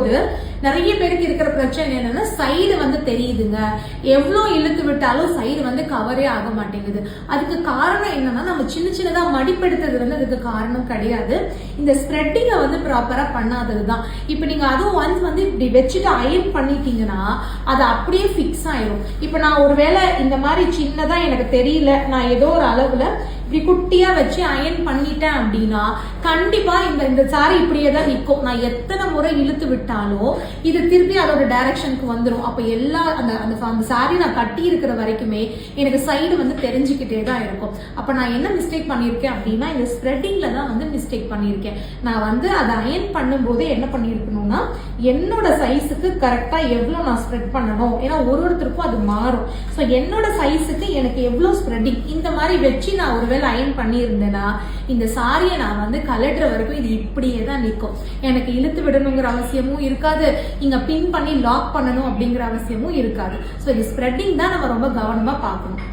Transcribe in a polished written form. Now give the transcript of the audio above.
போது நிறைய பேருக்கு இருக்கிற பிரச்சனை என்னன்னா சைடு வந்து தெரியுதுங்க, எவ்வளவு இழுத்து விட்டாலும் சைடு வந்து கவரே ஆக மாட்டேங்குது. அதுக்கு காரணம் என்னன்னா நம்ம சின்ன சின்னதா மடிப்படுத்துறது வந்து அதுக்கு காரணம் கிடையாது, இந்த ஸ்ப்ரெட்டிங்க வந்து ப்ராப்பரா பண்ணாததுதான். இப்ப நீங்க அதுவும் ஒன்ஸ் வந்து இப்படி வச்சுட்டு அயன் பண்ணிட்டீங்கன்னா அது அப்படியே ஃபிக்ஸ் ஆயிரும். இப்ப நான் ஒருவேளை இந்த மாதிரி சின்னதா எனக்கு தெரியல, நான் ஏதோ ஒரு அளவுல இப்படி குட்டியா வச்சு அயன் பண்ணிட்டேன் அப்படின்னா கண்டிப்பா இந்த சாரி இப்படியே தான் நிற்கும். நான் எத்தனை முறை இழுத்து விட்டாலும் இது திருப்பி அதோட டைரக்ஷனுக்கு வந்துடும். அப்ப எல்லா அந்த சாரி நான் கட்டி இருக்கிற வரைக்குமே எனக்கு சைடு வந்து தெரிஞ்சுக்கிட்டே தான் இருக்கும். அப்ப நான் என்ன மிஸ்டேக் பண்ணியிருக்கேன் அப்படின்னா இந்த ஸ்ப்ரெட்டிங்ல தான் வந்து மிஸ்டேக் பண்ணியிருக்கேன். நான் வந்து அதை அயன் பண்ணும் போதே என்ன பண்ணிருக்கணும்னா என்னோட சைஸுக்கு கரெக்டா எவ்வளவு நான் ஸ்ப்ரெட் பண்ணணும், ஏன்னா ஒருத்தருக்கும் அது மாறும். ஸோ என்னோட சைஸுக்கு எனக்கு எவ்வளவு ஸ்ப்ரெட்டிங் இந்த மாதிரி வச்சு நான் ஒருவேளை அயன் பண்ணி இருந்தேன்னா இந்த சாரியை நான் வந்து கலட்டுற வரைக்கும் இது இப்படியே தான் நிற்கும். எனக்கு இழுத்து விடணுங்கிற அவசியமும் இருக்காது, இங்க பின் பண்ணி லாக் பண்ணணும் அப்படிங்கிற அவசியமும் இருக்காது. ஸோ இது ஸ்ப்ரெட்டிங் தான் நம்ம ரொம்ப கவனமா பார்க்கணும்.